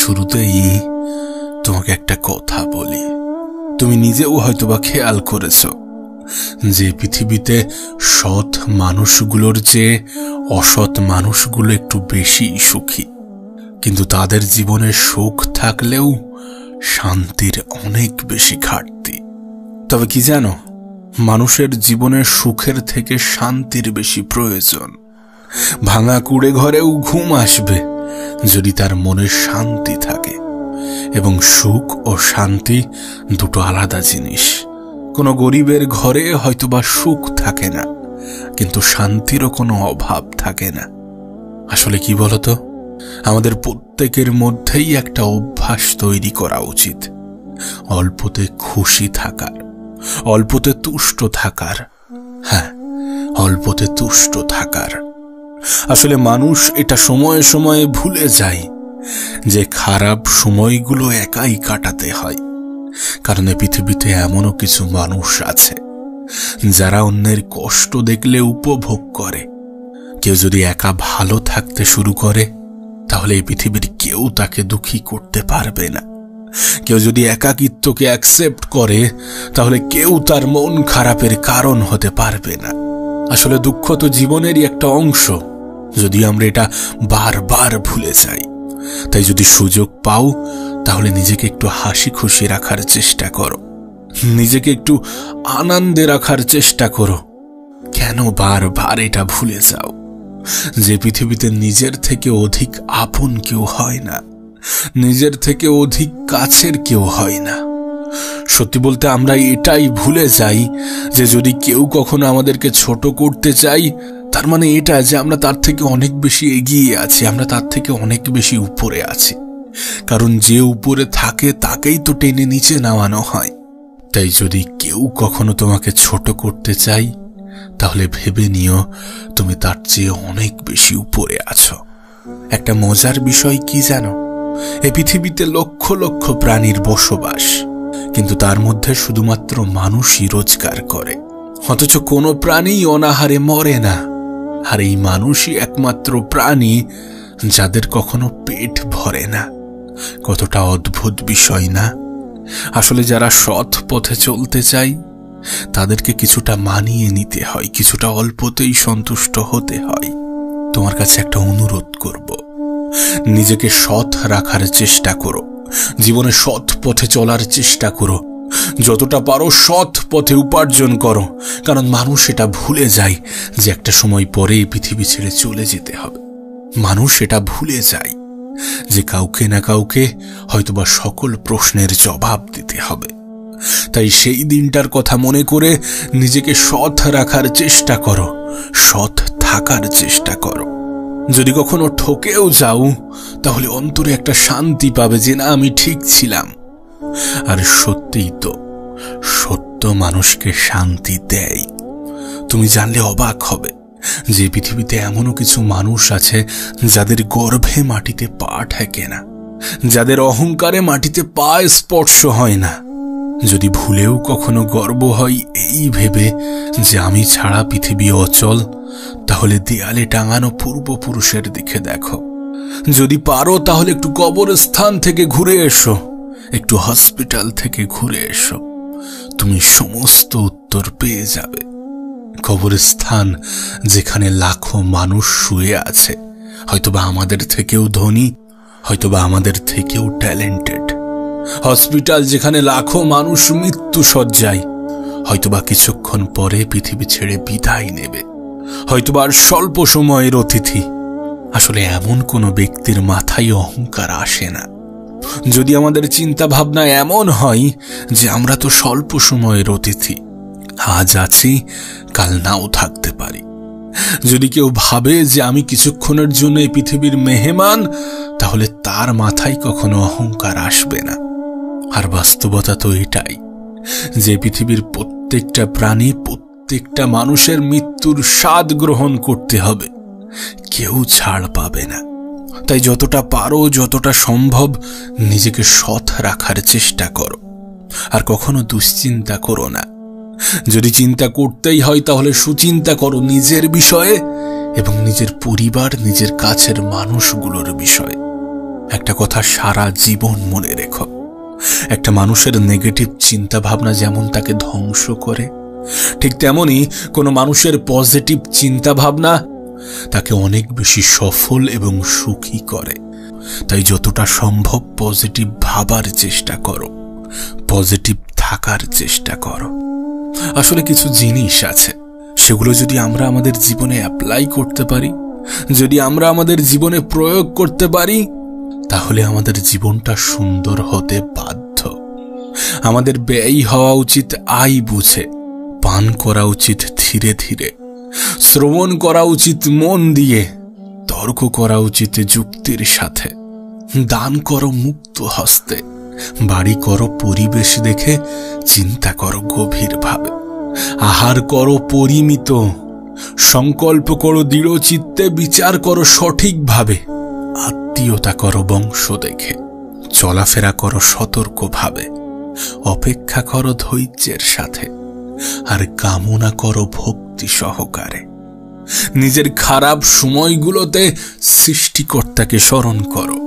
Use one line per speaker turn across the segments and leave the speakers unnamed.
শুরুতেই তোমাকে একটা কথা বলি। তুমি নিজেও হয়তোবা খেয়াল করেছো যে পৃথিবীতে সৎ মানুষগুলোর চেয়ে অসৎ মানুষগুলো একটু বেশি সুখী, কিন্তু তাদের জীবনে সুখ থাকলেও শান্তির অনেক বেশি ঘাটতি। তবে কি জানো, মানুষের জীবনে সুখের থেকে শান্তির বেশি প্রয়োজন। ভাঙা কুড়ে ঘরেও ঘুম আসবে যদি তার মনে শান্তি থাকে, এবং সুখ ও শান্তি দুটো আলাদা জিনিস। কোনো গরিবের ঘরে হয়তোবা সুখ থাকে না, কিন্তু শান্তিরও কোনো অভাব থাকে না। আসলে কি বলতো, আমাদের প্রত্যেকের মধ্যেই একটা অভ্যাস তৈরি করা উচিত, অল্পতে খুশি থাকার, অল্পতে তুষ্ট থাকার। হ্যাঁ, অল্পতে তুষ্ট থাকার। আসলে মানুষ এটা সময়ে সময়ে ভুলে যায় যে খারাপ সময়গুলো একাই কাটাতে হয়। কারণ এই পৃথিবীতে এমনও কিছু মানুষ আছে যারা অন্যের কষ্ট দেখলে উপভোগ করে। কেউ যদি একা ভালো থাকতে শুরু করে, তাহলে এই পৃথিবীর কেউ তাকে দুঃখী করতে পারবে না। কেউ যদি একাকিত্বকে অ্যাকসেপ্ট করে, তাহলে কেউ তার মন খারাপের কারণ হতে পারবে না। আসলে দুঃখ তো জীবনেরই একটা অংশ, যদি আমরা এটা বারবার ভুলে যাই। তাই যদি সুযোগ পাও, তাহলে নিজেকে একটু হাসি খুশি রাখার চেষ্টা করো, নিজেকে একটু আনন্দে রাখার চেষ্টা করো। কেন বারবার এটা ভুলে যাও যে পৃথিবীতে নিজের থেকে অধিক আপন কেউ হয় না, নিজের থেকে অধিক কাছের কেউ হয় না। সত্যি বলতে আমরা এটাই ভুলে যাই যে যদি কেউ কখনো আমাদেরকে ছোট করতে চাই, তার মানে এটা যে আমরা তার থেকে অনেক বেশি এগিয়ে আছি, আমরা তার থেকে অনেক বেশি উপরে আছি। কারণ যে উপরে থাকে তাকেই তো টেনে নিচে নামানো হয়। তাই যদি কেউ কখনো তোমাকে ছোট করতে চাই, তাহলে ভেবে নিও তুমি তার চেয়ে অনেক বেশি উপরে আছো। একটা মজার বিষয় কি জানো, এই পৃথিবীতে লক্ষ লক্ষ প্রাণীর বসবাস, কিন্তু তার মধ্যে শুধুমাত্র মানুষই রোজগার করে, অথচ কোনো প্রাণী অনাহারে মরে না। আর এই মানুষই একমাত্র প্রাণী যাদের কখনো পেট ভরে না। কতটা অদ্ভুত বিষয় না? আসলে যারা সৎ পথে চলতে চায়, তাদেরকে কিছুটা মানিয়ে নিতে হয়, কিছুটা অল্পতেই সন্তুষ্ট হতে হয়। তোমার কাছে একটা অনুরোধ করব, নিজেকে সৎ রাখার চেষ্টা করো, জীবনে সৎ পথে চলার চেষ্টা করো, যতটা পারো সৎ পথে উপার্জন করো। কারণ মানুষ এটা ভুলে যায় যে একটা সময় পরে এই পৃথিবী ছেড়ে চলে যেতে হবে। মানুষ এটা ভুলে যায় যে কাউকে না কাউকে হয়তোবা সকল প্রশ্নের জবাব দিতে হবে। তাই সেই দিনটার কথা মনে করে নিজেকে সৎ রাখার চেষ্টা করো, সৎ থাকার চেষ্টা করো। যদি কখনো ঠকেও যাও, তাহলে অন্তরে একটা শান্তি পাবে যে না, আমি ঠিক ছিলাম। আর সত্যিই তো, সত্য মানুষকে শান্তি দেয়। তুমি জানলে অবাক হবে যে পৃথিবীতে এমনও কিছু মানুষ আছে যাদের গর্ভে মাটিতে পা ঠেকে না, যাদের অহংকারে মাটিতে পা স্পর্শ হয় না। যদি ভুলেও কখনো গর্ব হয় এই ভেবে যে আমি ছাড়া পৃথিবী অচল, তাহলে দেয়ালে টাঙানো পূর্বপুরুষের দিকে দেখো। যদি পারো তাহলে একটু কবরস্থান থেকে ঘুরে এসো, একটু হসপিটাল থেকে ঘুরে এসো, তুমি সমস্ত উত্তর পেয়ে যাবে। কবরস্থান যেখানে লাখো মানুষ শুয়ে আছে, হয়তোবা আমাদের থেকেও ধনী, হয়তোবা আমাদের থেকেও ট্যালেন্টেড। হসপিটাল যেখানে লাখো মানুষ মৃত্যু শয্যায়, হয়তোবা কিছুক্ষণ পরে পৃথিবী ছেড়ে বিদায় নেবে, হয়তোবা আর স্বল্প সময়ের অতিথি। আসলে এমন কোনো ব্যক্তির মাথায় অহংকার আসে না। যদি আমাদের চিন্তা ভাবনা এমন হয় যে আমরা তো স্বল্প সময়ের অতিথি, আজ আছি কাল নাও থাকতে পারি, যদি কেউ ভাবে যে আমি কিছুক্ষণের জন্য এই পৃথিবীর মেহমান, তাহলে তার মাথায় কখনো অহংকার আসবে না। আর বাস্তবতা তো এটাই যে পৃথিবীর প্রত্যেকটা প্রাণী, প্রত্যেকটা মানুষের মৃত্যুর স্বাদ গ্রহণ করতে হবে, কেউ ছাড় পাবে না। তাই যতটা পারো, যতটা সম্ভব নিজেকে সৎ রাখার চেষ্টা করো, আর কখনো দুশ্চিন্তা করো না। যদি চিন্তা করতেই হয় তাহলে সুচিন্তা করো নিজের বিষয়ে এবং নিজের পরিবার, নিজের কাছের মানুষগুলোর বিষয়ে। একটা কথা সারা জীবন মনে রেখো, একটা মানুষের নেগেটিভ চিন্তা ভাবনা যেমন তাকে ধ্বংস করে, ঠিক তেমনি কোনো মানুষের পজিটিভ চিন্তা ভাবনা তাকে অনেক বেশি সফল এবং সুখী করে। তাই যতটা সম্ভব পজিটিভ ভাবার চেষ্টা করো, পজিটিভ থাকার চেষ্টা করো। আসলে কিছু জিনিস আছে, সেগুলো যদি আমরা আমাদের জীবনে অ্যাপ্লাই করতে পারি, যদি আমরা আমাদের জীবনে প্রয়োগ করতে পারি, তাহলে আমাদের জীবনটা সুন্দর হতে বাধ্য। আমাদের ব্যয় হওয়া উচিত আয় বুঝে, পান করা উচিত ধীরে ধীরে, শ্রবণ করা উচিত মন দিয়ে, তর্ক করা উচিত যুক্তির সাথে, দান করো মুক্ত হস্তে, বাড়ি করো পরিবেশ দেখে, চিন্তা করো গভীরভাবে, আহার করো পরিমিত, সংকল্প করো দৃঢ় চিত্তে, বিচার করো সঠিকভাবে, আত্মীয়তা করো বংশ দেখে, চলাফেরা করো সতর্কভাবে, অপেক্ষা করো ধৈর্যের সাথে, আর কামনা করো ভক্তি সহকারে। নিজের খারাপ সময়গুলোতে সৃষ্টিকর্তাকে স্মরণ করো,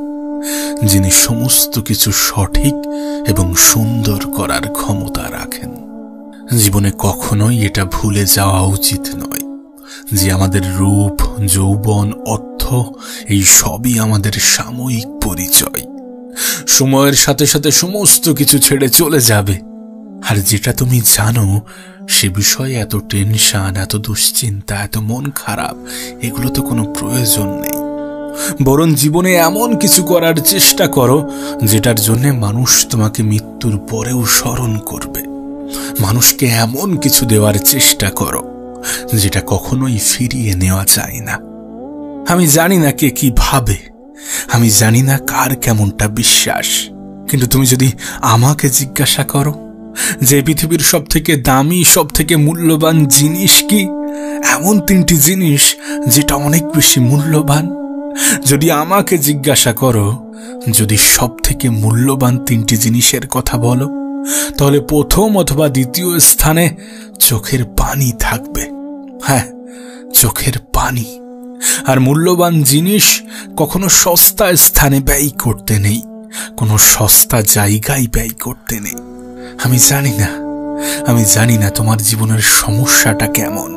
যিনি সমস্ত কিছু সঠিক এবং সুন্দর করার ক্ষমতা রাখেন। জীবনে কখনোই এটা ভুলে যাওয়া উচিত নয় যে আমাদের রূপ, যৌবন, অর্থ এই সবই আমাদের সাময়িক পরিচয়। সময়ের সাথে সাথে সমস্ত কিছু ছেড়ে চলে যাবে। আর যেটা তুমি জানো সে বিষয়ে এত টেনশন, এত দুশ্চিন্তা, এত মন খারাপ, এগুলো তো কোনো প্রয়োজন নেই। বরং জীবনে এমন কিছু করার চেষ্টা করো যেটার জন্য মানুষ তোমাকে মৃত্যুর পরেও স্মরণ করবে। মানুষকে এমন কিছু দেওয়ার চেষ্টা করো যেটা কখনোই ফিরিয়ে নেওয়া যায় না। আমি জানি না কে কি ভাবে, আমি জানি না কার কেমনটা বিশ্বাস, কিন্তু তুমি যদি আমাকে জিজ্ঞাসা করো যে পৃথিবীর সব থেকে দামি, সব থেকে মূল্যবান জিনিস কি, এমন তিনটি জিনিস যেটা অনেক বেশি মূল্যবান, যদি আমাকে জিজ্ঞাসা করো যদি সব থেকে মূল্যবান তিনটি জিনিসের কথা বলো, তাহলে প্রথম অথবা দ্বিতীয় স্থানে চোখের পানি থাকবে। হ্যাঁ, চোখের পানি। আর মূল্যবান জিনিস কখনো সস্তা স্থানে ব্যয় করতে নেই, কোনো সস্তা জায়গায় ব্যয় করতে নেই। আমি জানি না তোমার জীবনের সমস্যাটা কেমন,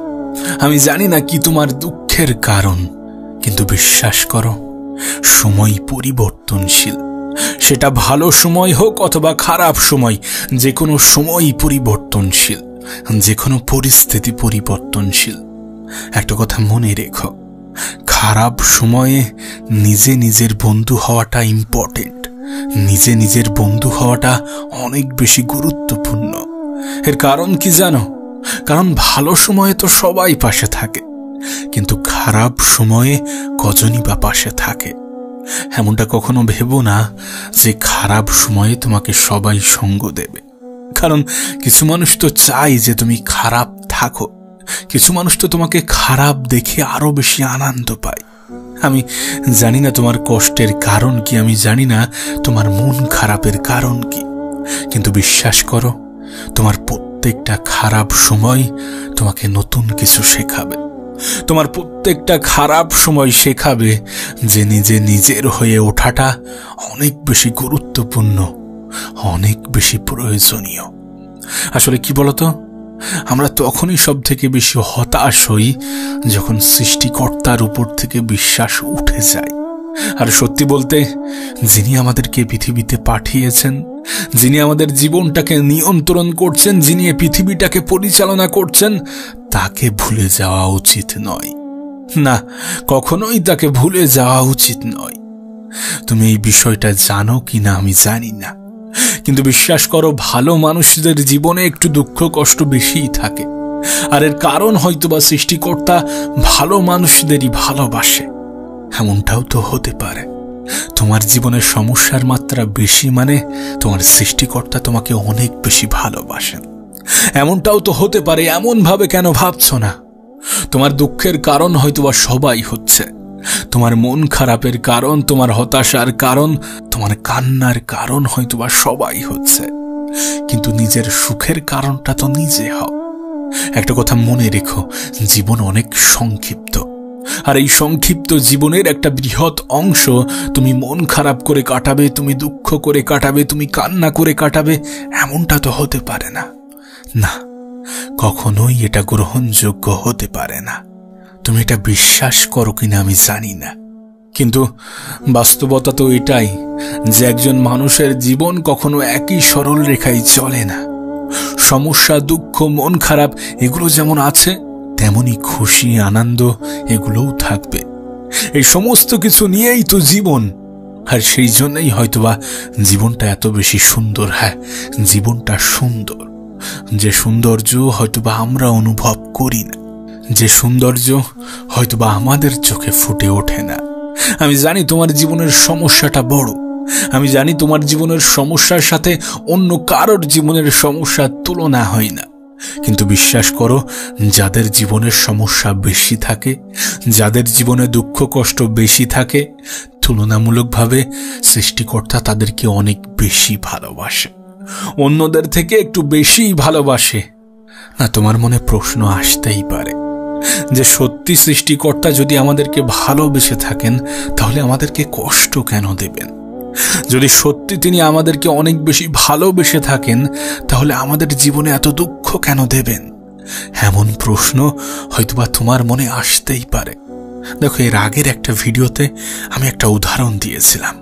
আমি জানি না কি তোমার দুঃখের কারণ, কিন্তু বিশ্বাস করো সময় পরিবর্তনশীল। সেটা ভালো সময় হোক অথবা খারাপ সময়, যে কোনো সময়ই পরিবর্তনশীল, যে কোনো পরিস্থিতি পরিবর্তনশীল। একটা কথা মনে রেখো, খারাপ সময়ে নিজে নিজের বন্ধু হওয়াটা ইম্পর্টেন্ট, নিজে নিজের বন্ধু হওয়াটা অনেক বেশি গুরুত্বপূর্ণ। এর কারণ কি জানো? কারণ ভালো সময়ে তো সবাই পাশে থাকে, কিন্তু খারাপ সময়ে কজনই বা পাশে থাকে। এমনটা কখনো ভেবো না যে খারাপ সময়ে তোমাকে সবাই সঙ্গ দেবে, কারণ কিছু মানুষ তো চায় যে তুমি খারাপ থাকো, কিছু মানুষ তো তোমাকে খারাপ দেখে আরো বেশি আনন্দ পায়। আমি জানি না তোমার কষ্টের কারণ কি, আমি জানি না তোমার মন খারাপের কারণ কি, কিন্তু বিশ্বাস করো তোমার প্রত্যেকটা খারাপ সময় তোমাকে নতুন কিছু শেখাবে। তোমার প্রত্যেকটা খারাপ সময় শেখাবে যে নিজের হয়ে ওঠাটা অনেক বেশি গুরুত্বপূর্ণ, অনেক বেশি প্রয়োজনীয়। আসলে কি বলতো, আমরা তখনই সব থেকে বেশি হতাশ হই যখন সৃষ্টিকর্তার উপর থেকে বিশ্বাস উঠে যায়। আর সত্যি বলতে, যিনি আমাদেরকে পৃথিবীতে পাঠিয়েছেন, যিনি আমাদের জীবনটাকে নিয়ন্ত্রণ করছেন, যিনি এই পৃথিবীটাকে পরিচালনা করছেন, তাকে ভুলে যাওয়া উচিত নয়। না, কখনোই তাকে ভুলে যাওয়া উচিত নয়। তুমি এই বিষয়টা জানো কিনা আমি জানি না, কিন্তু বিশ্বাস করো ভালো মানুষদের জীবনে একটু দুঃখ কষ্ট বেশিই থাকে। আর এর কারণ হয়তোবা সৃষ্টিকর্তা ভালো মানুষদেরই ভালোবাসে। এমনটাও তো হতে পারে তোমার জীবনের সমস্যার মাত্রা বেশি মানে তোমার সৃষ্টিকর্তা তোমাকে অনেক বেশি ভালোবাসেন। এমনটাও তো হতে পারে, এমন ভাবে কেন ভাবছো না? তোমার দুঃখের কারণ হয়তোবা সবাই হচ্ছে, তোমার মন খারাপের কারণ, তোমার হতাশার কারণ, তোমার কান্নার কারণ হয়তোবা সবাই হচ্ছে, কিন্তু নিজের সুখের কারণটা তো নিজে হও। একটা কথা মনে রেখো, জীবন অনেক সংক্ষিপ্ত, আর এই সংক্ষিপ্ত জীবনের একটা বৃহৎ অংশ তুমি মন খারাপ করে কাটাবে, তুমি দুঃখ করে কাটাবে, তুমি কান্না করে কাটাবে, এমনটা তো হতে পারে না। না, কখনোই এটা গ্রহণযোগ্য হতে পারে না। তুমি এটা বিশ্বাস করো কিনা আমি জানি না, কিন্তু বাস্তবতা তো এটাই যে একজন মানুষের জীবন কখনো একই সরল রেখায় চলে না। সমস্যা, দুঃখ, মন খারাপ এগুলো যেমন আছে, তেমনি খুশি, আনন্দ এগুলোও থাকবে। এই সমস্ত কিছু নিয়েই তো জীবন। আর সেই জন্যই হয়তোবা জীবনটা এত বেশি সুন্দর। হ্যাঁ, জীবনটা সুন্দর, যে সৌন্দর্য হয়তোবা আমরা অনুভব করি না, যে সৌন্দর্য হয়তোবা আমাদের চোখে ফুটে ওঠে না। আমি জানি তোমার জীবনের সমস্যাটা বড়, আমি জানি তোমার জীবনের সমস্যার সাথে অন্য কারোর জীবনের সমস্যার তুলনা হয় না, কিন্তু বিশ্বাস করো, যাদের জীবনের সমস্যা বেশি থাকে, যাদের জীবনে দুঃখ কষ্ট বেশি থাকে, তুলনামূলকভাবে সৃষ্টিকর্তা তাদেরকে অনেক বেশি ভালোবাসে, অন্যদের থেকে একটু বেশি ভালোবাসে। না, তোমার মনে প্রশ্ন আসতেই পারে যে সত্যি সৃষ্টিকর্তা যদি আমাদেরকে ভালোবেসে থাকেন তাহলে আমাদেরকে কষ্ট কেন দেবেন? যদি সত্যি তিনি আমাদেরকে অনেক বেশি ভালোবেসে থাকেন তাহলে আমাদের জীবনে এত দুঃখ কেন দেবেন? এমন প্রশ্ন হয়তোবা তোমার মনে আসতেই পারে। দেখো, এর আগের একটা ভিডিওতে আমি একটা উদাহরণ দিয়েছিলাম।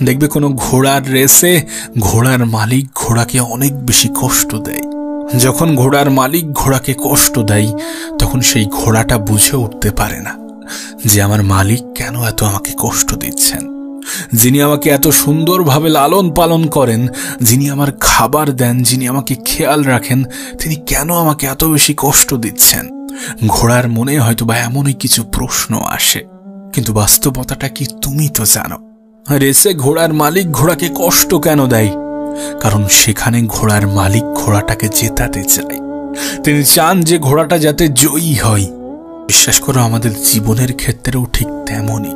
দেখবে কোনো ঘোড়ার রেসে ঘোড়ার মালিক ঘোড়াকে অনেক বেশি কষ্ট দেয়। যখন ঘোড়ার মালিক ঘোড়াকে কষ্ট দেয় তখন সেই ঘোড়াটা বুঝে উঠতে পারে না যে আমার মালিক কেন এত আমাকে কষ্ট দিচ্ছেন। যিনি আমাকে এত সুন্দরভাবে লালন পালন করেন, যিনি আমার খাবার দেন, যিনি আমাকে খেয়াল রাখেন, তিনি কেন আমাকে এত বেশি কষ্ট দিচ্ছেন? ঘোড়ার মনে হয়তোবা এমনই কিছু প্রশ্ন আসে। কিন্তু বাস্তবতাটা কি তুমি তো জানো, রেসে ঘোড়ার মালিক ঘোড়াকে কষ্ট কেন দেয়? কারণ সেখানে ঘোড়ার মালিক ঘোড়াটাকে জেতাতে চায়। তিনি চান যে ঘোড়াটা যাতে জয়ী হয়। বিশ্বাস করো, আমাদের জীবনের ক্ষেত্রেও ঠিক তেমনই।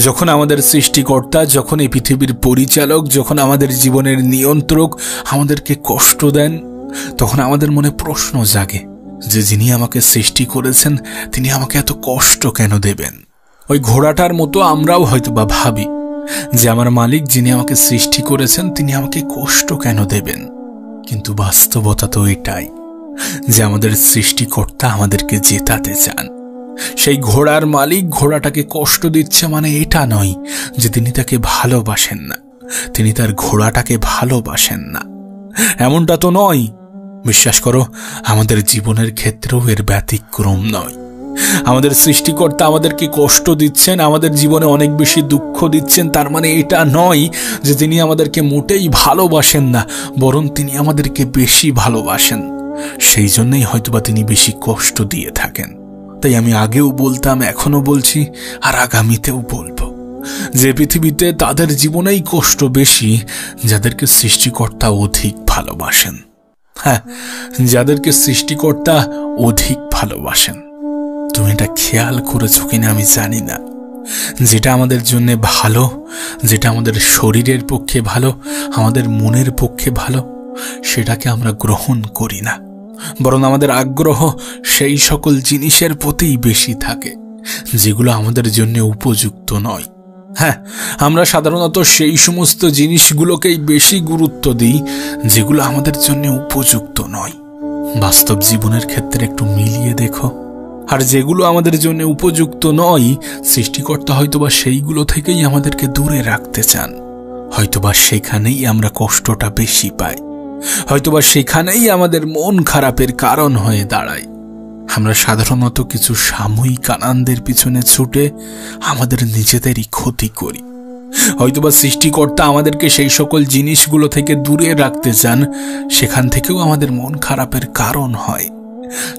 যখন আমাদের সৃষ্টিকর্তা, যখন এই পৃথিবীর পরিচালক, যখন আমাদের জীবনের নিয়ন্ত্রক আমাদেরকে কষ্ট দেন, তখন আমাদের মনে প্রশ্ন জাগে যে যিনি আমাকে সৃষ্টি করেছেন তিনি আমাকে এত কষ্ট কেন দেবেন? ওই ঘোড়াটার মতো আমরাও হয়তোবা ভাবি যে আমার মালিক যিনি আমাকে সৃষ্টি করেছেন তিনি আমাকে কষ্ট কেন দেবেন? কিন্তু বাস্তবতা তো এটাই যে আমাদের সৃষ্টিকর্তা আমাদেরকে জেতাতে চান। সেই ঘোড়ার মালিক ঘোড়াটাকে কষ্ট দিচ্ছে মানে এটা নয় যে তিনি তাকে ভালোবাসেন না, তিনি তার ঘোড়াটাকে ভালোবাসেন না, এমনটা তো নয়। বিশ্বাস করো, আমাদের জীবনের ক্ষেত্রেও এর ব্যতিক্রম নয়। আমাদের সৃষ্টিকর্তা আমাদেরকে কষ্ট দিচ্ছেন, আমাদের জীবনে অনেক বেশি দুঃখ দিচ্ছেন, তার মানে এটা নয় যে তিনি আমাদেরকে মোটেই ভালোবাসেন না, বরং তিনি আমাদেরকে বেশি ভালোবাসেন। সেই জন্যই হয়তোবা তিনি বেশি কষ্ট দিয়ে থাকেন। তাই আমি আগেও বলতাম, এখনো বলছি, আর আগামীতেও বলবো যে পৃথিবীতে তাদের জীবনেই কষ্ট বেশি যাদেরকে সৃষ্টিকর্তা অধিক ভালোবাসেন। হ্যাঁ, যাদেরকে সৃষ্টিকর্তা অধিক ভালোবাসেন। তুমি এটা খেয়াল করেছো কিনা আমি জানি না, যেটা আমাদের জন্য ভালো, যেটা আমাদের শরীরের পক্ষে ভালো, আমাদের মনের পক্ষে ভালো, সেটাকে আমরা গ্রহণ করি না, বরং আমাদের আগ্রহ সেই সকল জিনিসের প্রতিই বেশি থাকে যেগুলো আমাদের জন্য উপযুক্ত নয়। হ্যাঁ, আমরা সাধারণত সেই সমস্ত জিনিসগুলোকেই বেশি গুরুত্ব দিই যেগুলো আমাদের জন্য উপযুক্ত নয়। বাস্তব জীবনের ক্ষেত্রে একটু মিলিয়ে দেখো, আর যেগুলো আমাদের জন্য উপযুক্ত নয়, সৃষ্টিকর্তা হয়তোবা সেইগুলো থেকেই আমাদেরকে দূরে রাখতে চান। হয়তোবা সেখানেই আমরা কষ্টটা বেশি পাই, হয়তোবা সেখানেই আমাদের মন খারাপের কারণ হয়ে দাঁড়ায়। আমরা সাধারণত কিছু সাময়িক আনন্দের পিছনে ছুটে আমাদের নিজেদেরই ক্ষতি করি। হয়তোবা সৃষ্টিকর্তা আমাদেরকে সেই সকল জিনিসগুলো থেকে দূরে রাখতে চান, সেখান থেকেও আমাদের মন খারাপের কারণ হয়,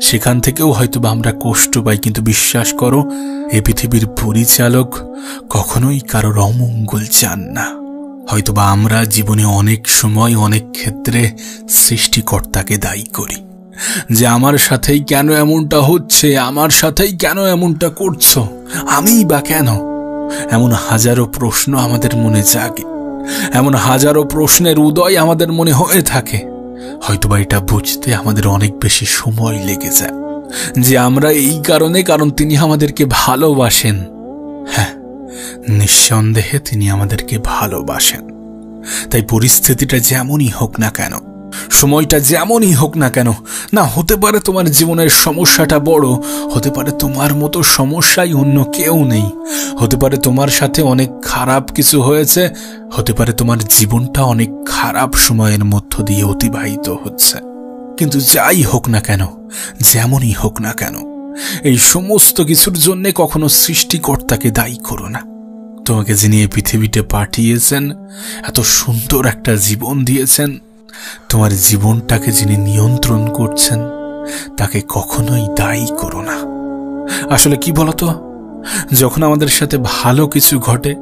সেখান থেকেও হয়তোবা আমরা কষ্ট পাই। কিন্তু বিশ্বাস করো, এই পৃথিবীর পরিচালক কখনোই কারোর অমঙ্গল চান না। হয়তোবা আমরা জীবনে অনেক সময় অনেক ক্ষেত্রে সৃষ্টিকর্তাকে দায়ী করি যে আমার সাথেই কেন এমনটা হচ্ছে, আমার সাথেই কেন এমনটা করছো, আমিই বা কেন? এমন হাজারো প্রশ্ন আমাদের মনে জাগে, এমন হাজারো প্রশ্নের উদয় আমাদের মনে হয়ে থাকে। হয়তোবা এটা বুঝতে আমাদের অনেক বেশি সময় লেগে যায়, যে আমরা এই কারণ তিনি আমাদেরকে ভালোবাসেন। হ্যাঁ, নিঃসন্দেহে তিনি আমাদেরকে ভালোবাসেন। তাই পরিস্থিতিটা যেমনই হোক না কেন, সময়টা যেমনই হোক না কেন, না হতে পারে তোমার জীবনের সমস্যাটা বড়, হতে পারে তোমার মতো সমস্যাই অন্য কেউ নেই, হতে পারে তোমার সাথে অনেক খারাপ কিছু হয়েছে, হতে পারে তোমার জীবনটা অনেক খারাপ সময়ের মধ্য দিয়ে অতিবাহিত হচ্ছে। কিন্তু যাই হোক না কেন, যেমনই হোক না কেন, এই সমস্ত কিছুর জন্য কখনো সৃষ্টিকর্তাকে দায়ী করো না। তোমাকে যিনি এই পৃথিবীতে পাঠিয়েছেন, এত সুন্দর একটা জীবন দিয়েছেন, তোমার জীবনটাকে যিনি নিয়ন্ত্রণ করছেন, তাকে কখনোই দায়ী করো না। আসলে কি বলতো, যখন আমাদের সাথে ভালো কিছু ঘটে,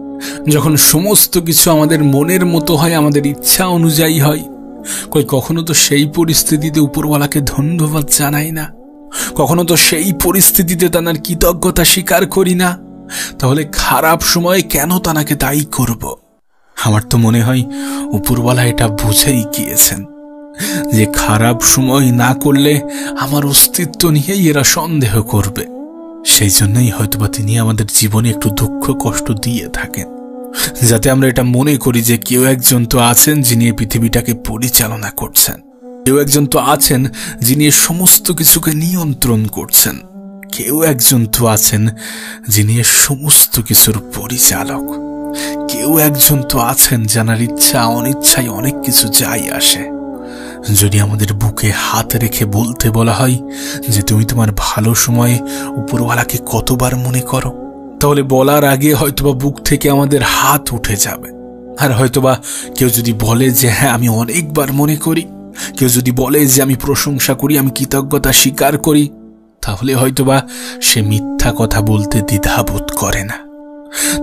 যখন সমস্ত কিছু আমাদের মনের মতো হয়, আমাদের ইচ্ছা অনুযায়ী হয়, কখনো তো সেই পরিস্থিতিতে উপরওয়ালাকে ধন্যবাদ জানাই না, কখনো তো সেই পরিস্থিতিতে তার কৃতজ্ঞতা স্বীকার করি না। তাহলে খারাপ সময়ে কেন তাকে দায়ী করব? আমার তো মনে হয় উপরওয়ালা এটা বুঝেই গিয়েছেন যে খারাপ সময় না করলে আমার অস্তিত্ব নিয়েই এরা সন্দেহ করবে। সেই জন্যই হয়তোবা তিনি আমাদের জীবনে একটু দুঃখ কষ্ট দিয়ে থাকেন, যাতে আমরা এটা মনে করি যে কেউ একজন তো আছেন যিনি এই পৃথিবীটাকে পরিচালনা করছেন, কেউ একজন তো আছেন যিনি সমস্ত কিছুকে নিয়ন্ত্রণ করছেন, কেউ একজন তো আছেন যিনি সমস্ত কিছুর পরিচালক, কেউ একজন তো আছেন যার ইচ্ছা অনিচ্ছায় অনেক কিছু যাই আসে। যদি আমাদের বুকে হাত রেখে বলতে বলা হয় যে তুমি তোমার ভালো সময়ে উপরওয়ালাকে কতবার মনে করো, তাহলে বলার আগে হয়তোবা বুক থেকে আমাদের হাত উঠে যাবে। আর হয়তোবা কেউ যদি বলে যে হ্যাঁ আমি অনেকবার মনে করি, কেউ যদি বলে যে আমি প্রশংসা করি, আমি কৃতজ্ঞতা স্বীকার করি, তাহলে হয়তোবা সে মিথ্যা কথা বলতে দ্বিধাবোধ করে না।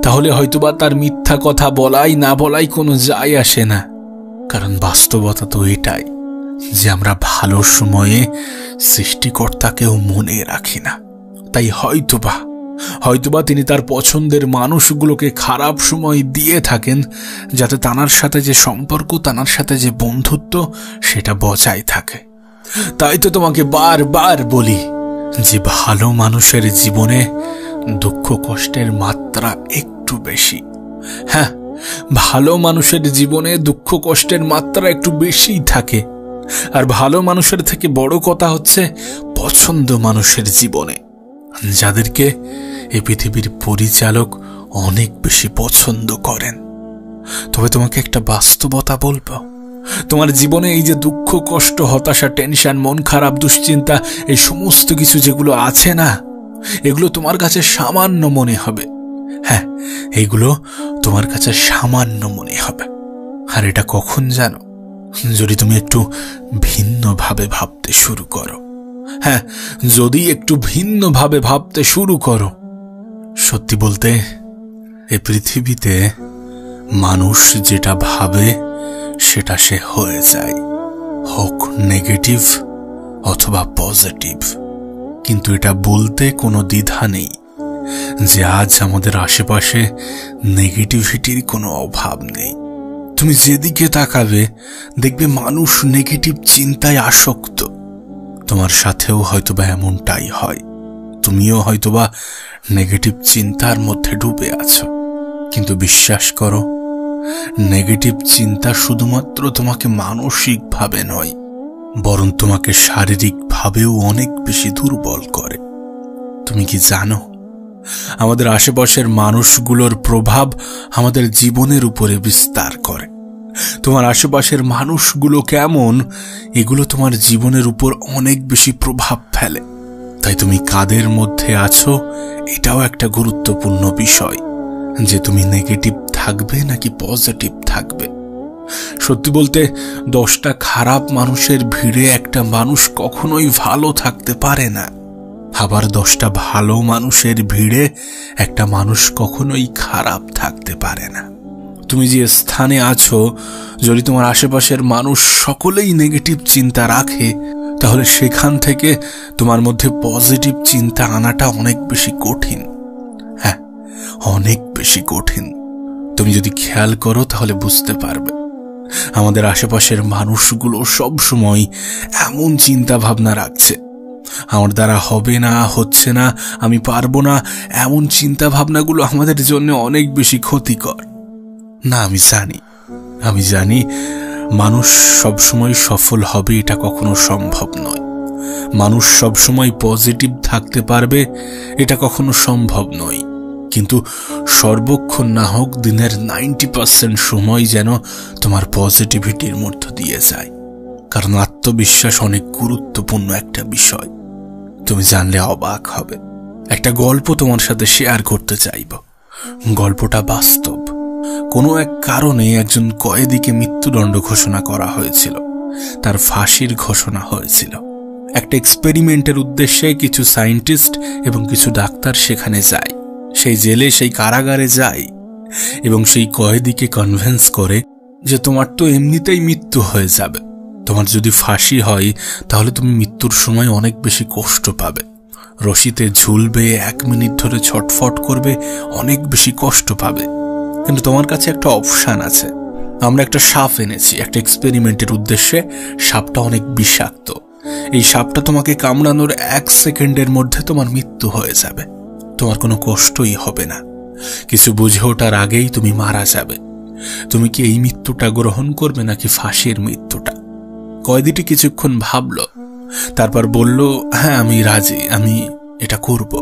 তাহলে হয়তোবা তার মিথ্যা কথা বলাই না বলাই কোনো যায় আসে না। কারণ বাস্তবতা তো এটাই যে আমরা ভালো সময়ে সৃষ্টিকর্তাকেও মনে রাখি না। তাই হয়তোবা তিনি তার পছন্দের মানুষগুলোকে খারাপ সময় দিয়ে থাকেন, যাতে তানার সাথে যে সম্পর্ক, তানার সাথে যে বন্ধুত্ব, সেটা বজায় থাকে। তাই তো তোমাকে বারবার বলি যে ভালো মানুষের জীবনে দুঃখ কষ্টের মাত্রা একটু বেশি। হ্যাঁ, ভালো মানুষের জীবনে দুঃখ কষ্টের মাত্রা একটু বেশিই থাকে। আর ভালো মানুষের থেকে বড় কথা হচ্ছে পছন্দ মানুষের জীবনে, যাদেরকে এই পৃথিবীর পরিচালক অনেক বেশি পছন্দ করেন। তবে তোমাকে একটা বাস্তবতা বলবো, তোমার জীবনে এই যে দুঃখ কষ্ট, হতাশা, টেনশন, মন খারাপ, দুশ্চিন্তা, এই সমস্ত কিছু যেগুলো আছে না, এগুলো তোমার কাছে সামান্য মনে হবে। হ্যাঁ, এগুলো তোমার কাছে সামান্য মনে হবে। আর এটা কখন জানো? যদি তুমি একটু ভিন্নভাবে ভাবতে শুরু করো। হ্যাঁ, যদি একটু ভিন্নভাবে ভাবতে শুরু করো। সত্যি বলতে এই পৃথিবীতে মানুষ যেটা ভাবে সেটা সে হয়ে যায়, হোক নেগেটিভ অথবা পজিটিভ। কিন্তু এটা বলতে কোনো দ্বিধা নেই যে আজ আমাদের আশেপাশে নেগেটিভিটির কোনো অভাব নেই। তুমি যেদিকে তাকাবে দেখবে মানুষ নেগেটিভ চিন্তায় আসক্ত। তোমার সাথেও হয়তোবা এমনটাই হয়, তুমিও হয়তোবা নেগেটিভ চিন্তার মধ্যে ডুবে আছো। কিন্তু বিশ্বাস করো, নেগেটিভ চিন্তা শুধুমাত্র তোমাকে মানসিকভাবে নয়, বরং তোমাকে শারীরিকভাবেও অনেক বেশি দুর্বল করে। তুমি কি জানো, আমাদের আশেপাশের মানুষগুলোর প্রভাব আমাদের জীবনের উপরে বিস্তার করে। তোমার আশেপাশের মানুষগুলো কেমন, এগুলো তোমার জীবনের উপর অনেক বেশি প্রভাব ফেলে। তাই তুমি কাদের মধ্যে আছো, এটাও একটা গুরুত্বপূর্ণ বিষয়, যে তুমি নেগেটিভ থাকবে নাকি পজিটিভ থাকবে। সত্যি বলতে 10টা খারাপ মানুষের ভিড়ে একটা মানুষ কখনোই ভালো থাকতে পারে না। আবার 10টা ভালো মানুষের ভিড়ে একটা মানুষ কখনোই খারাপ থাকতে পারে না। তুমি যে স্থানে আছো, যদি তোমার আশেপাশের মানুষ সকলেই নেগেটিভ চিন্তা রাখে, তাহলে সেখান থেকে তোমার মধ্যে পজিটিভ চিন্তা আনাটা অনেক বেশি কঠিন। হ্যাঁ, অনেক বেশি কঠিন। তুমি যদি খেয়াল করো তাহলে বুঝতে পারবে আমাদের আশেপাশের মানুষগুলো সব সময় এমন চিন্তা ভাবনা রাখছে, আমার দ্বারা হবে না, হচ্ছে না, আমি পারবো না, এমন চিন্তা ভাবনাগুলো আমাদের জন্য অনেক বেশি ক্ষতিকর। না, আমি জানি মানুষ সবসময় সফল হবে এটা কখনো সম্ভব নয়। মানুষ সবসময় পজিটিভ থাকতে পারবে এটা কখনো সম্ভব নয়। কিন্তু সর্বক্ষণ না হোক দিনের 90% সময় যেন তোমার পজিটিভিটির মধ্য দিয়ে যায়। কারণ আত্মবিশ্বাস অনেক গুরুত্বপূর্ণ একটা বিষয়। তুমি জানলে অবাক হবে। একটা গল্প তোমার সাথে শেয়ার করতে চাইব। গল্পটা বাস্তব। কোনো এক কারণে একজন কয়েদিকে মৃত্যুদণ্ড ঘোষণা করা হয়েছিল। তার ফাঁসির ঘোষণা হয়েছিল। একটা এক্সপেরিমেন্টের উদ্দেশ্যে কিছু সায়েন্টিস্ট এবং কিছু ডাক্তার সেখানে যায়, সেই জেলে, সেই কারাগারে যায় এবং সেই কয়েদিকে কনভিন্স করে যে তোমার তো এমনিতেই মৃত্যু হয়ে যাবে। তোমার যদি ফাঁসি হয় তাহলে তুমি মৃত্যুর সময় অনেক বেশি কষ্ট পাবে, রশিতে ঝুলবে, 1 মিনিট ধরে ছটফট করবে, অনেক বেশি কষ্ট পাবে। কিন্তু তোমার কাছে একটা অপশন আছে। আমরা একটা সাপ এনেছি একটা এক্সপেরিমেন্টের উদ্দেশ্যে। সাপটা অনেক বিষাক্ত। এই সাপটা তোমাকে কামড়ানোর 1 সেকেন্ডের মধ্যে তোমার মৃত্যু হয়ে যাবে। তোমার কোনো কষ্টই হবে না। কিছু বুঝে ওঠার আগেই তুমি মারা যাবে। তুমি কি এই মৃত্যুটা গ্রহণ করবে নাকি ফাঁসির মৃত্যুটা? কয়েদিটি কিছুক্ষণ ভাবল, তারপর বলল, হ্যাঁ, আমি রাজি, আমি এটা করব।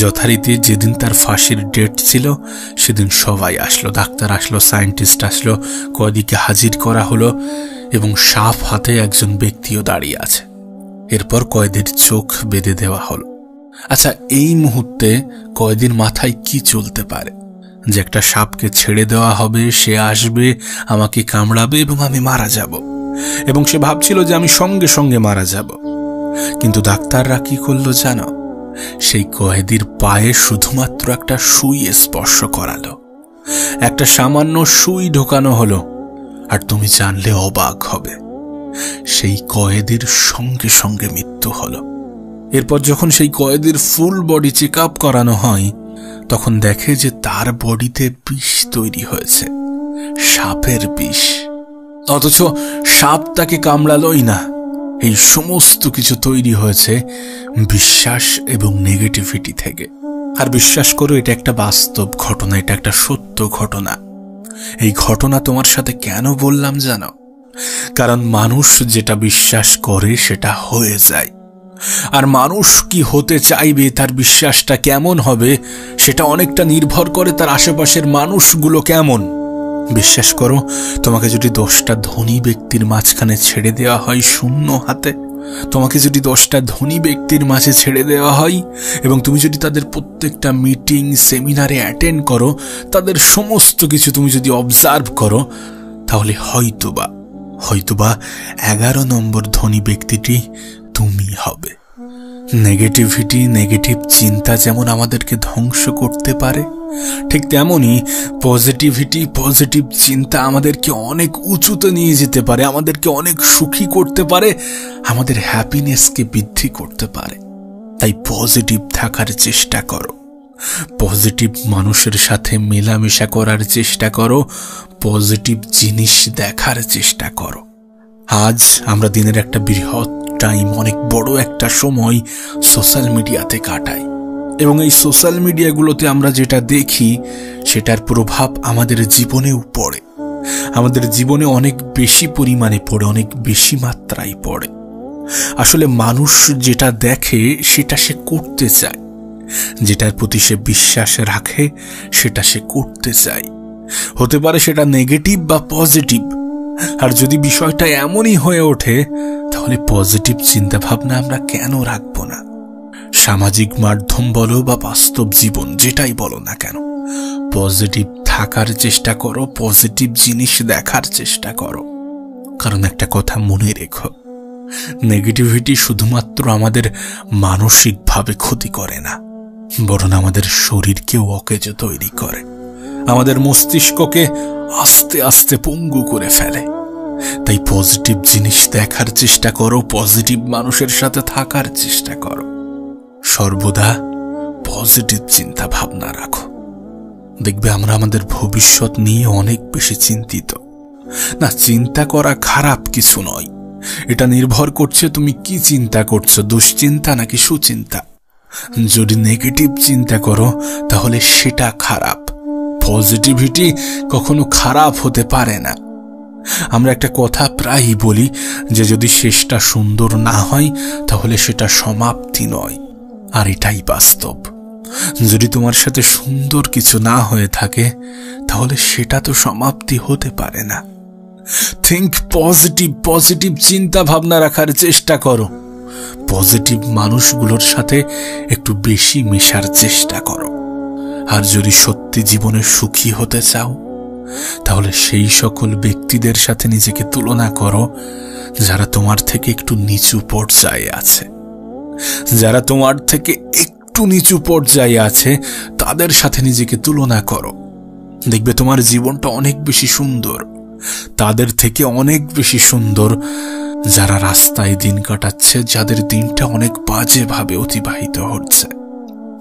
যথারীতি যেদিন তার ফাঁসির ডেট ছিল সেদিন সবাই আসলো, ডাক্তার আসলো, সায়েন্টিস্ট আসলো, কয়েদিকে হাজির করা হলো এবং সাপ হাতে একজন ব্যক্তিও দাঁড়িয়ে আছে। এরপর কয়েদির চোখ বেঁধে দেওয়া হলো। আচ্ছা, এই মুহূর্তে কয়েদির মাথায় কি চলতে পারে? যে একটা সাপকে ছেড়ে দেওয়া হবে, সে আসবে, আমাকে কামড়াবে এবং আমি মারা যাব। এবং সে ভাবছিল যে আমি সঙ্গে সঙ্গে মারা যাব। কিন্তু ডাক্তাররা কি করলো জানো? সেই কয়েদির পায়ে শুধুমাত্র একটা সুই স্পর্শ করালো, একটা সামান্য সুই ঢোকানো হলো। আর তুমি জানলে অবাক হবে, সেই কয়েদির সঙ্গে সঙ্গে মৃত্যু হলো। এরপর যখন সেই কয়েদির ফুল বডি চেক আপ করানো হয় তখন দেখে যে তার বডিতে বিষ তৈরি হয়েছে, সাপের বিষ। অথচ সাপ তাকে কামড়ালোই না। এই সমস্ত কিছু তৈরি হয়েছে বিশ্বাস এবং নেগেটিভিটি থেকে। আর বিশ্বাস করো, এটা একটা বাস্তব ঘটনা, এটা একটা সত্য ঘটনা। এই ঘটনা তোমার সাথে কেন বললাম জানো? কারণ মানুষ যেটা বিশ্বাস করে সেটা হয়ে যায়। আর মানুষ কি হতে চাইবে, তার বিশ্বাসটা কেমন হবে, সেটা অনেকটা নির্ভর করে তার আশেপাশের মানুষগুলো কেমন। বিশ্বাস করো, তোমাকে যদি 10টা ধনী ব্যক্তির মাঝখানে ছেড়ে দেওয়া হয় শূন্য হাতে, তোমাকে যদি 10টা ধনী ব্যক্তির মাঝে ছেড়ে দেওয়া হয় এবং তুমি যদি তাদের প্রত্যেকটা মিটিং, সেমিনারে অ্যাটেন্ড করো, তাদের সমস্ত কিছু তুমি যদি অবজার্ভ করো, তাহলে হয়তোবা 11 নম্বর ধনী ব্যক্তিটি তুমি হবে। নেগেটিভিটি, নেগেটিভ চিন্তা যেমন আমাদেরকে ধ্বংস করতে পারে, ঠিক তেমনি পজিটিভিটি, পজিটিভ চিন্তা আমাদেরকে অনেক উঁচুতে নিয়ে যেতে পারে, আমাদেরকে অনেক সুখী করতে পারে, আমাদের হ্যাপিনেসকে বৃদ্ধি করতে পারে। তাই পজিটিভ থাকার চেষ্টা করো, পজিটিভ মানুষের সাথে মেলামেশা করার চেষ্টা করো, পজিটিভ জিনিস দেখার চেষ্টা করো। আজ আমরা দিনের একটা বৃহৎ টাইম, অনেক বড় একটা সময় সোশ্যাল মিডিয়াতে কাটাই এবং এই সোশ্যাল মিডিয়াগুলোতে আমরা যেটা দেখি সেটার প্রভাব আমাদের জীবনেও পড়ে, আমাদের জীবনে অনেক বেশি পরিমাণে পড়ে, অনেক বেশি মাত্রায় পড়ে। আসলে মানুষ যেটা দেখে সেটা সে করতে চায়, যেটার প্রতি সে বিশ্বাস রাখে সেটা সে করতে চায়। হতে পারে সেটা নেগেটিভ বা পজিটিভ। আর যদি বিষয়টা এমনই হয়ে ওঠে তাহলে পজিটিভ চিন্তা ভাবনা আমরা কেন রাখবো না? সামাজিক মাধ্যম বলো বা বাস্তব জীবন, যেটাই বলো না কেন, পজিটিভ থাকার চেষ্টা করো, পজিটিভ জিনিস দেখার চেষ্টা করো। কারণ একটা কথা মনে রেখো, নেগেটিভিটি শুধুমাত্র আমাদের মানসিকভাবে ক্ষতি করে না, বরং আমাদের শরীরকেও অকেজ তৈরি করে, আমাদের মস্তিষ্ককে আস্তে আস্তে পঙ্গু করে ফেলে। তাই পজিটিভ জিনিস দেখার চেষ্টা করো, পজিটিভ মানুষের সাথে থাকার চেষ্টা করো, সর্বদা পজিটিভ চিন্তা ভাবনা রাখো। দেখবে আমরা আমাদের ভবিষ্যৎ নিয়ে অনেক বেশি চিন্তিত। না, চিন্তা করা খারাপ কিছু নয়, এটা নির্ভর করছে তুমি কি চিন্তা করছো, দুশ্চিন্তা নাকি সুচিন্তা। যদি নেগেটিভ চিন্তা করো তাহলে সেটা খারাপ। পজিটিভিটি কখনো খারাপ হতে পারে না। আমরা একটা কথা প্রায়ই বলি যে যদি শেষটা সুন্দর না হয় তাহলে সেটা সমাপ্তি নয়, আর এটাই বাস্তব। যদি তোমার সাথে সুন্দর কিছু না হয়ে থাকে তাহলে সেটা তো সমাপ্তি হতে পারে না। থিঙ্ক পজিটিভ, পজিটিভ চিন্তা ভাবনা রাখার চেষ্টা করো। পজিটিভ মানুষগুলোর সাথে একটু বেশি মেশার চেষ্টা করো। আর যদি সত্যি জীবনে সুখী হতে চাও তাহলে সেই সকল ব্যক্তিদের সাথে নিজেকে তুলনা করো যারা তোমার থেকে একটু নিচু পর্যায়ে আছে। যারা তোমার থেকে একটু নিচু পর্যায়ে আছে তাদের সাথে নিজেকে তুলনা করো। দেখবে তোমার জীবনটা অনেক বেশি সুন্দর, তাদের থেকে অনেক বেশি সুন্দর যারা রাস্তায় দিন কাটাচ্ছে, যাদের দিনটা অনেক বাজেভাবে অতিবাহিত হচ্ছে।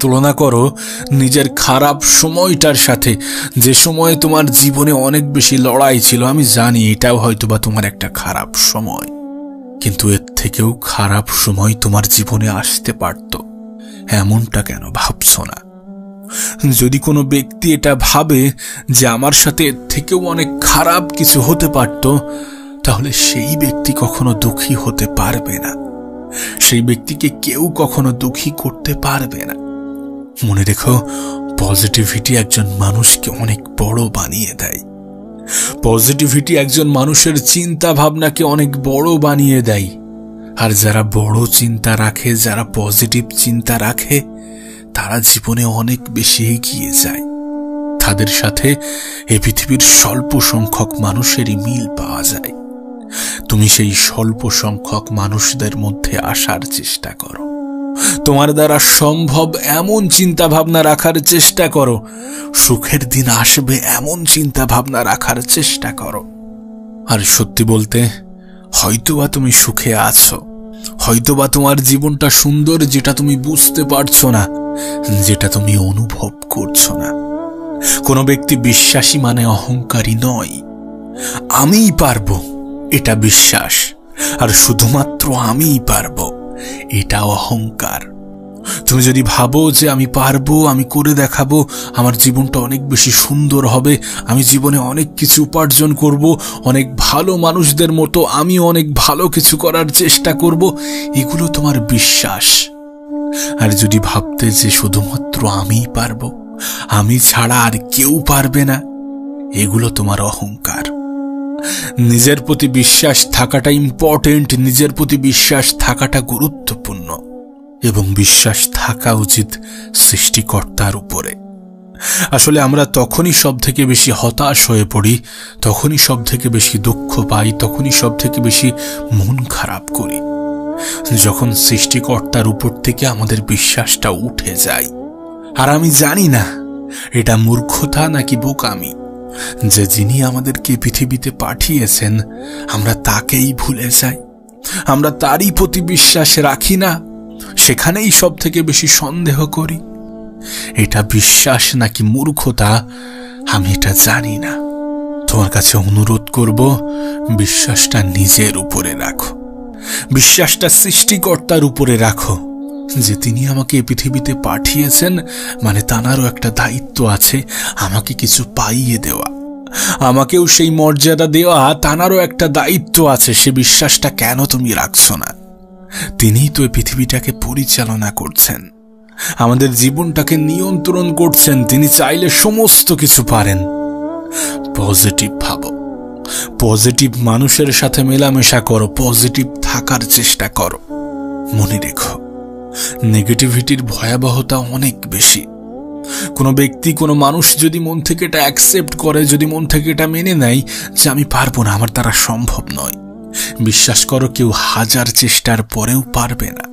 তুলনা করো নিজের খারাপ সময়টার সাথে, যে সময়ে তোমার জীবনে অনেক বেশি লড়াই ছিল। আমি জানি এটাও হয়তোবা তোমার একটা খারাপ সময়, কিন্তু এর থেকেও খারাপ সময় তোমার জীবনে আসতে পারত। এমনটা কেন ভাবছো না? যদি কোনো ব্যক্তি এটা ভাবে যে আমার সাথে এর থেকেও অনেক খারাপ কিছু হতে পারত, তাহলে সেই ব্যক্তি কখনো দুঃখী হতে পারবে না। সেই ব্যক্তিকে কেউ কখনো দুঃখী করতে পারবে না। মনে রেখো, পজিটিভিটি একজন মানুষকে অনেক বড় বানিয়ে দেয়। পজিটিভিটি একজন মানুষের চিন্তা ভাবনাকে অনেক বড় বানিয়ে দেয়। আর যারা বড় চিন্তা রাখে, যারা পজিটিভ চিন্তা রাখে, তারা জীবনে অনেক বেশি এগিয়ে যায়। তাদের সাথে এই পৃথিবীর স্বল্প সংখ্যক মানুষেরই মিল পাওয়া যায়। তুমি সেই স্বল্প সংখ্যক মানুষদের মধ্যে আসার চেষ্টা করো। তোমার দ্বারা সম্ভব এমন চিন্তা ভাবনা রাখার চেষ্টা করো। সুখের দিন আসবে এমন চিন্তা ভাবনা রাখার চেষ্টা করো। আর সত্যি বলতে, হয়তোবা তুমি সুখে আছো, হয়তোবা তোমার জীবনটা সুন্দর, যেটা তুমি বুঝতে পারছো না, যেটা তুমি অনুভব করছো না। কোনো ব্যক্তি বিশ্বাসী মানে অহংকারী নয়। আমিই পারবো, এটা বিশ্বাস। আর শুধুমাত্র আমিই পারবো, এটা অহংকার। তুমি যদি ভাবো যে আমি পারবো, আমি করে দেখাবো, আমার জীবনটা অনেক বেশি সুন্দর হবে, আমি জীবনে অনেক কিছু উপার্জন করব, অনেক ভালো মানুষদের মতো আমি অনেক ভালো কিছু করার চেষ্টা করব, এগুলো তোমার বিশ্বাস। আর যদি ভাবতে যে শুধুমাত্র আমিই পারবো, আমি ছাড়া আর কেউ পারবে না, এগুলো তোমার অহংকার। নিজের প্রতি বিশ্বাস থাকাটা ইম্পর্টেন্ট, নিজের প্রতি বিশ্বাস থাকাটা গুরুত্বপূর্ণ, এবং বিশ্বাস থাকা উচিত সৃষ্টিকর্তার উপরে। আসলে আমরা তখনই সব থেকে বেশি হতাশ হয়ে পড়ি, তখনই সব থেকে বেশি দুঃখ পাই, তখনই সব থেকে বেশি মন খারাপ করি, যখন সৃষ্টিকর্তার উপর থেকে আমাদের বিশ্বাসটা উঠে যায়। আর আমি জানি না এটা মূর্খতা নাকি বোকামি, যে যিনি আমাদেরকে পৃথিবীতে পাঠিয়েছেন আমরা তাকেই ভুলে যাই, আমরা তারই প্রতি বিশ্বাস রাখি না, সেখানেই সব থেকে বেশি সন্দেহ করি। এটা বিশ্বাস নাকি মূর্খতা আমি এটা জানি না। তোমার কাছে অনুরোধ করব, বিশ্বাসটা নিজের উপরে রাখো, বিশ্বাসটা সৃষ্টিকর্তার উপরে রাখো, যে তিনি আমাকে এই পৃথিবীতে পাঠিয়েছেন, মানে তাঁরও একটা দায়িত্ব আছে আমাকে কিছু পাইয়ে দেওয়া, আমাকেও সেই মর্যাদা দেওয়া, তাঁরও একটা দায়িত্ব আছে। সে বিশ্বাসটা কেন তুমি রাখছো না? তিনিই তো এই পৃথিবীটাকে পরিচালনা করছেন, আমাদের জীবনটাকে নিয়ন্ত্রণ করছেন। তিনি চাইলে সমস্ত কিছু পারেন। পজিটিভ ভাবো, পজিটিভ মানুষের সাথে মেলামেশা করো, পজিটিভ থাকার চেষ্টা করো। মনে রেখো, নেগেটিভিটির ভয়াবহতা অনেক বেশি। কোনো ব্যক্তি, কোনো মানুষ যদি মন থেকে এটা অ্যাকসেপ্ট করে, যদি মন থেকে এটা মেনে নেয় যে আমি পারবো না, আমার দ্বারা সম্ভব নয়, বিশ্বাস করো কেউ 1000 চেষ্টার পরেও পারবে না,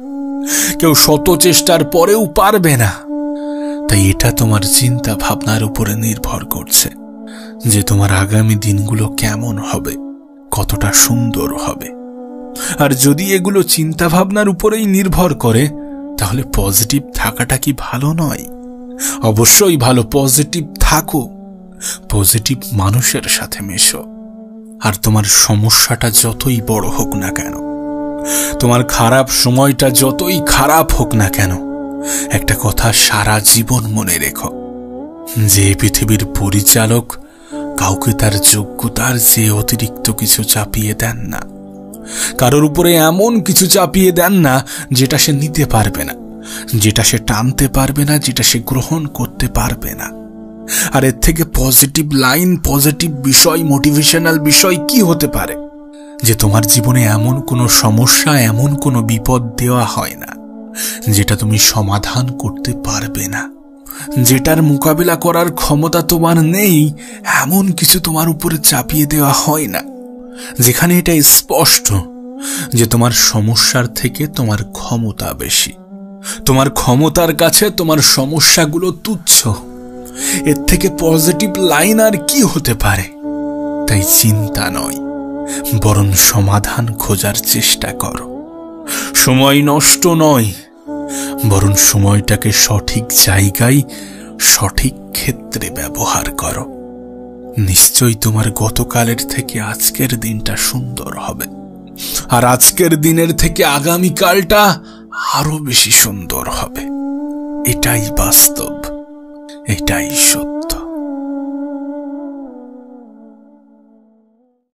কেউ 100 চেষ্টার পরেও পারবে না। তাই এটা তোমার চিন্তা ভাবনার উপরে নির্ভর করছে যে তোমার আগামী দিনগুলো কেমন হবে, কতটা সুন্দর হবে। আর যদি এগুলো চিন্তা ভাবনার উপরেই নির্ভর করে, তাহলে পজিটিভ থাকাটা কি ভালো নয়? অবশ্যই ভালো। পজিটিভ থাকো, পজিটিভ মানুষের সাথে মেশো, আর তোমার সমস্যাটা যতই বড় হোক না কেন, তোমার খারাপ সময়টা যতই খারাপ হোক না কেন, একটা কথা সারা জীবন মনে রেখো, যে পৃথিবীর পরিচালক কাউকে তার যোগ্যতার যে অতিরিক্ত কিছু চাপিয়ে দেন না। কারোর উপরে এমন কিছু চাপিয়ে দেন না যেটা সে নিতে পারবে না, যেটা সে টানতে পারবে না, যেটা সে গ্রহণ করতে পারবে না। আর এর থেকে পজিটিভ লাইন, পজিটিভ বিষয়, মোটিভেশনাল বিষয় কি হতে পারে? যে তোমার জীবনে এমন কোনো সমস্যা, এমন কোনো বিপদ দেওয়া হয় না যেটা তুমি সমাধান করতে পারবে না, যেটার মোকাবিলা করার ক্ষমতা তোমার নেই, এমন কিছু তোমার উপরে চাপিয়ে দেওয়া হয় না, যেখানে এটা স্পষ্ট যে তোমার সমস্যার থেকে তোমার ক্ষমতা বেশি, তোমার ক্ষমতার কাছে তোমার সমস্যাগুলো তুচ্ছ। এর থেকে পজিটিভ লাইন আর কি হতে পারে? তাই চিন্তা নয়, বরং সমাধান খোঁজার চেষ্টা করো। সময় নষ্ট নয়, বরং সময়টাকে সঠিক জায়গায়, সঠিক ক্ষেত্রে ব্যবহার করো। নিশ্চয়ই তোমার গতকালের থেকে আজকের দিনটা সুন্দর হবে, আর আজকের দিনের থেকে আগামীকালটা আরো বেশি সুন্দর হবে। এটাই বাস্তব, এটাই সত্য।